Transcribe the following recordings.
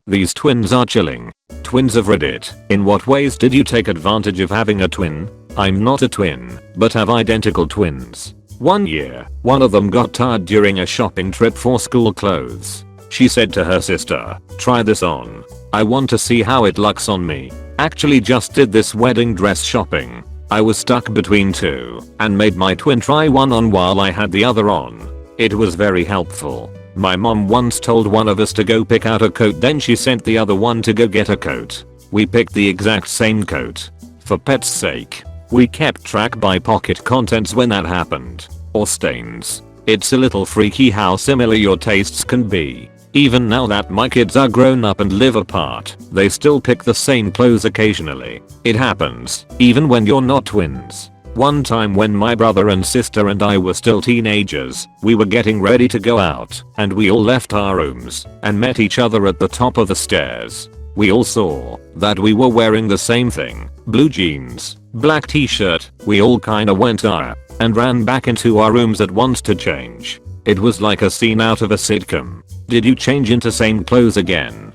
These twins are chilling. Twins of Reddit. In what ways did you take advantage of having a twin? I'm not a twin, but have identical twins. One year, one of them got tired during a shopping trip for school clothes. She said to her sister, "Try this on. I want to see how it looks on me." Actually just did this wedding dress shopping. I was stuck between two and made my twin try one on while I had the other on. It was very helpful. My mom once told one of us to go pick out a coat, then she sent the other one to go get a coat. We picked the exact same coat. For pet's sake. We kept track by pocket contents when that happened. Or stains. It's a little freaky how similar your tastes can be. Even now that my kids are grown up and live apart, they still pick the same clothes occasionally. It happens, even when you're not twins. One time when my brother and sister and I were still teenagers, we were getting ready to go out, and we all left our rooms and met each other at the top of the stairs. We all saw that we were wearing the same thing, blue jeans, black t-shirt. We all kinda went and ran back into our rooms at once to change. It was like a scene out of a sitcom. Did you change into same clothes again?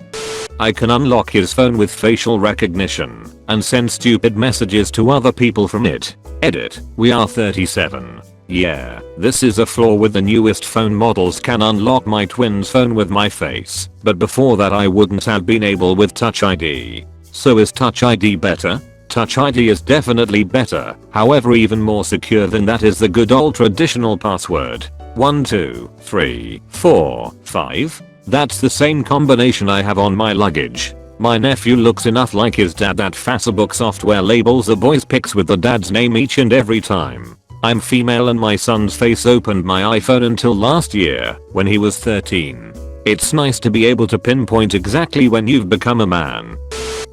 I can unlock his phone with facial recognition and send stupid messages to other people from it. Edit. We are 37. Yeah, this is a flaw with the newest phone models, can unlock my twin's phone with my face, but before that I wouldn't have been able with Touch ID. So is Touch ID better? Touch ID is definitely better, however even more secure than that is the good old traditional password. 1 2 3 4 5. That's the same combination I have on my luggage. My nephew looks enough like his dad that Facebook software labels the boys' pics with the dad's name each and every time. I'm female and my son's face opened my iPhone until last year when he was 13. It's nice to be able to pinpoint exactly when you've become a man.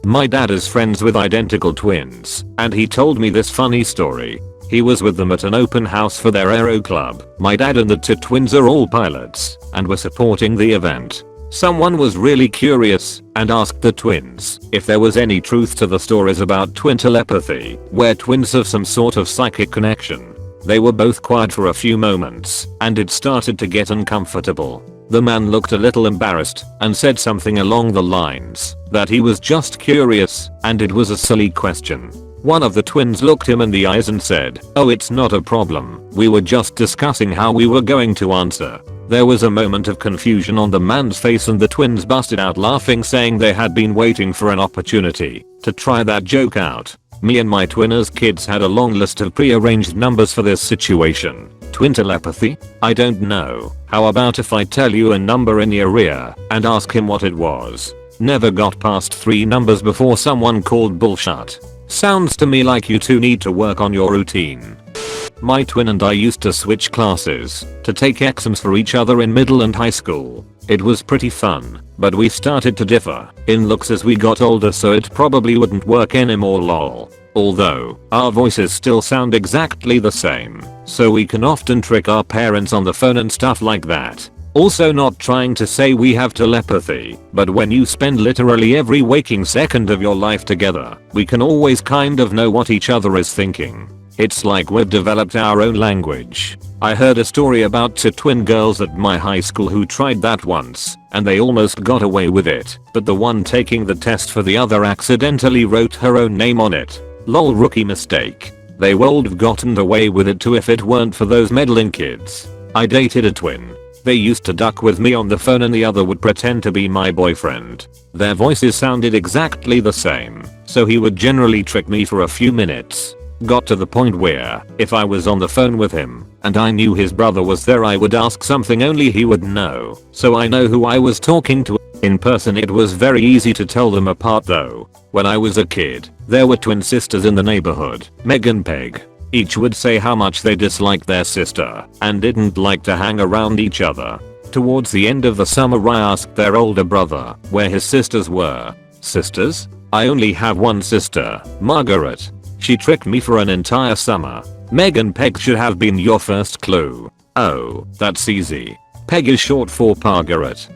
My dad is friends with identical twins, and he told me this funny story. He was with them at an open house for their aero club. My dad and the two twins are all pilots and were supporting the event. Someone was really curious and asked the twins if there was any truth to the stories about twin telepathy, where twins have some sort of psychic connection. They were both quiet for a few moments and it started to get uncomfortable. The man looked a little embarrassed and said something along the lines that he was just curious and it was a silly question. One of the twins looked him in the eyes and said, "Oh, it's not a problem. We were just discussing how we were going to answer." There was a moment of confusion on the man's face and the twins busted out laughing, saying they had been waiting for an opportunity to try that joke out. Me and my twin as kids had a long list of pre-arranged numbers for this situation. Twin telepathy? I don't know. How about if I tell you a number in your ear and ask him what it was? Never got past 3 numbers before someone called bullshit. Sounds to me like you two need to work on your routine. My twin and I used to switch classes to take exams for each other in middle and high school. It was pretty fun, but we started to differ in looks as we got older, so it probably wouldn't work anymore, lol. Although, our voices still sound exactly the same, so we can often trick our parents on the phone and stuff like that. Also, not trying to say we have telepathy, but when you spend literally every waking second of your life together, we can always kind of know what each other is thinking. It's like we've developed our own language. I heard a story about 2 twin girls at my high school who tried that once, and they almost got away with it, but the one taking the test for the other accidentally wrote her own name on it. Lol, rookie mistake. They would have gotten away with it too if it weren't for those meddling kids. I dated a twin. They used to duck with me on the phone and the other would pretend to be my boyfriend. Their voices sounded exactly the same, so he would generally trick me for a few minutes. Got to the point where, if I was on the phone with him and I knew his brother was there, I would ask something only he would know, so I know who I was talking to. In person it was very easy to tell them apart though. When I was a kid, there were twin sisters in the neighborhood, Meg and Peg. Each would say how much they disliked their sister and didn't like to hang around each other. Towards the end of the summer I asked their older brother where his sisters were. Sisters? I only have one sister, Margaret. She tricked me for an entire summer. Meg and Peg should have been your first clue. Oh, that's easy. Peg is short for Margaret.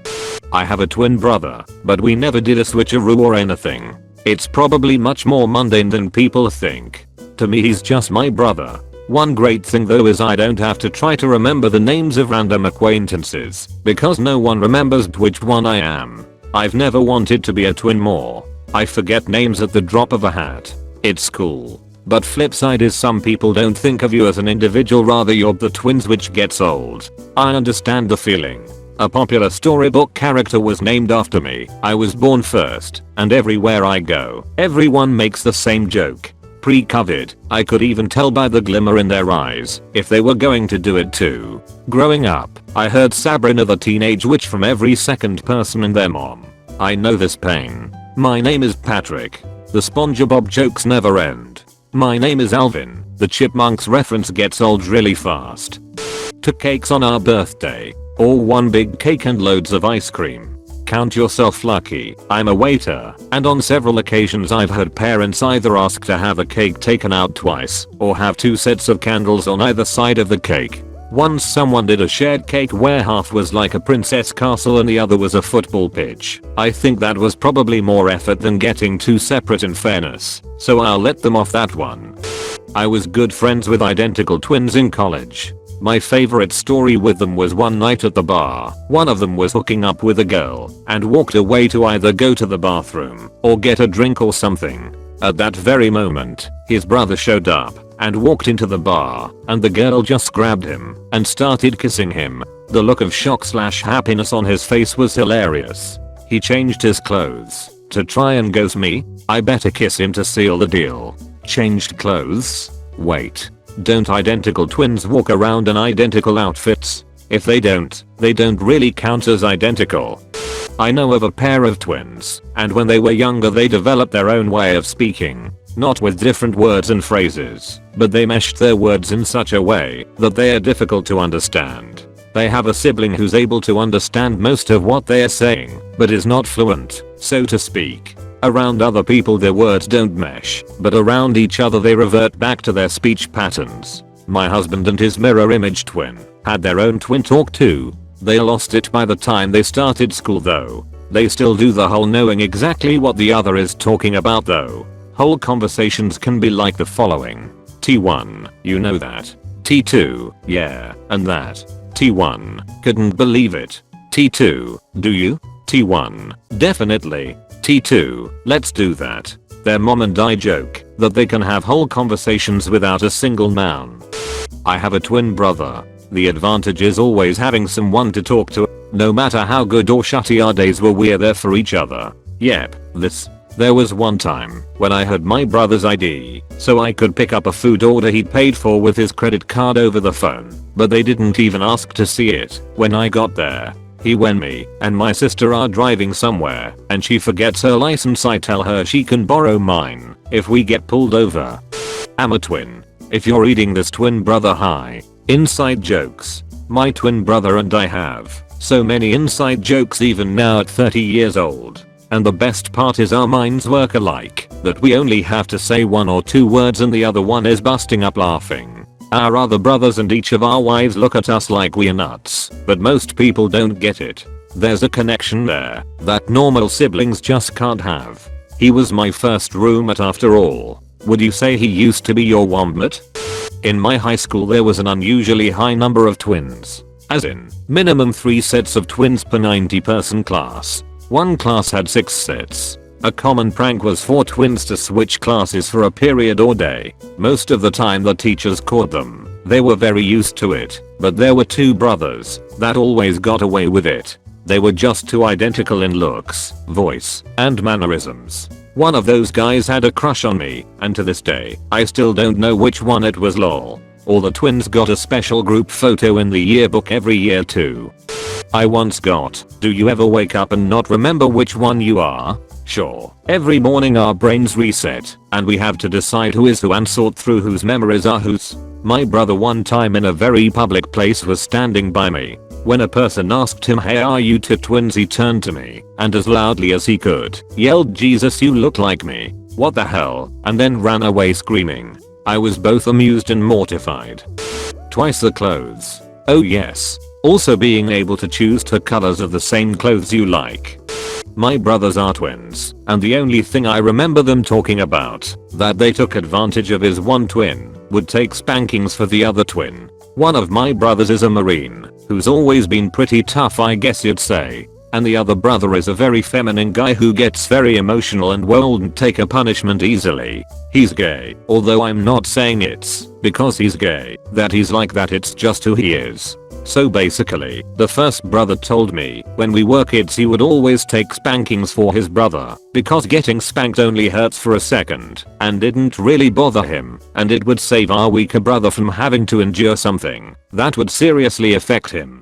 I have a twin brother, but we never did a switcheroo or anything. It's probably much more mundane than people think. To me he's just my brother. One great thing though is I don't have to try to remember the names of random acquaintances, because no one remembers which one I am. I've never wanted to be a twin more. I forget names at the drop of a hat. It's cool. But flip side is some people don't think of you as an individual, rather you're the twins, which gets old. I understand the feeling. A popular storybook character was named after me. I was born first, and everywhere I go, everyone makes the same joke. Pre-COVID, I could even tell by the glimmer in their eyes if they were going to do it too. Growing up, I heard Sabrina the Teenage Witch from every second person and their mom. I know this pain. My name is Patrick. The SpongeBob jokes never end. My name is Alvin. The Chipmunks reference gets old really fast. 2 cakes on our birthday. Or 1 big cake and loads of ice cream. Count yourself lucky. I'm a waiter, and on several occasions I've heard parents either ask to have a cake taken out twice, or have 2 sets of candles on either side of the cake. Once someone did a shared cake where half was like a princess castle and the other was a football pitch. I think that was probably more effort than getting 2 separate, in fairness, so I'll let them off that one. I was good friends with identical twins in college. My favorite story with them was one night at the bar. One of them was hooking up with a girl and walked away to either go to the bathroom or get a drink or something. At that very moment, his brother showed up and walked into the bar, and the girl just grabbed him and started kissing him. The look of shock/happiness on his face was hilarious. He changed his clothes to try and ghost me. I better kiss him to seal the deal. Changed clothes? Wait. Don't identical twins walk around in identical outfits? If they don't really count as identical. I know of a pair of twins, and when they were younger they developed their own way of speaking. Not with different words and phrases, but they meshed their words in such a way that they are difficult to understand. They have a sibling who's able to understand most of what they are saying, but is not fluent, so to speak. Around other people their words don't mesh, but around each other they revert back to their speech patterns. My husband and his mirror image twin had their own twin talk too. They lost it by the time they started school though. They still do the whole knowing exactly what the other is talking about though. Whole conversations can be like the following. T1, you know that. T2, yeah, and that. T1, couldn't believe it. T2, do you? T1, definitely. T2, let's do that. Their mom and I joke that they can have whole conversations without a single noun. I have a twin brother. The advantage is always having someone to talk to. No matter how good or shitty our days were, we're there for each other. Yep, There was one time when I had my brother's ID so I could pick up a food order he'd paid for with his credit card over the phone, but they didn't even ask to see it. When I got there, when me and my sister are driving somewhere and she forgets her license, I tell her she can borrow mine if we get pulled over. I'm a twin. If you're reading this, twin brother, hi. Inside jokes. My twin brother and I have so many inside jokes even now at 30 years old. And the best part is our minds work alike, that we only have to say 1 or 2 words and the other one is busting up laughing. Our other brothers and each of our wives look at us like we're nuts, but most people don't get it. There's a connection there that normal siblings just can't have. He was my first roommate after all. Would you say he used to be your wombat? In my high school there was an unusually high number of twins. As in, minimum 3 sets of twins per 90-person class. One class had 6 sets. A common prank was for twins to switch classes for a period or day. Most of the time the teachers caught them. They were very used to it, but there were 2 brothers that always got away with it. They were just too identical in looks, voice, and mannerisms. One of those guys had a crush on me, and to this day, I still don't know which one it was, lol. All the twins got a special group photo in the yearbook every year too. I once got, do you ever wake up and not remember which one you are? Sure. Every morning our brains reset, and we have to decide who is who and sort through whose memories are whose. My brother one time in a very public place was standing by me. When a person asked him, hey, are you 2 twins, he turned to me, and as loudly as he could, yelled, Jesus, you look like me. What the hell? And then ran away screaming. I was both amused and mortified. Twice the clothes. Oh yes. Also being able to choose 2 colors of the same clothes you like. My brothers are twins, and the only thing I remember them talking about that they took advantage of is one twin would take spankings for the other twin. One of my brothers is a Marine who's always been pretty tough, I guess you'd say. and the other brother is a very feminine guy who gets very emotional and won't take a punishment easily. He's gay, although I'm not saying it's because he's gay that he's like that, it's just who he is. So basically, the first brother told me when we were kids he would always take spankings for his brother because getting spanked only hurts for a second and didn't really bother him, and it would save our weaker brother from having to endure something that would seriously affect him.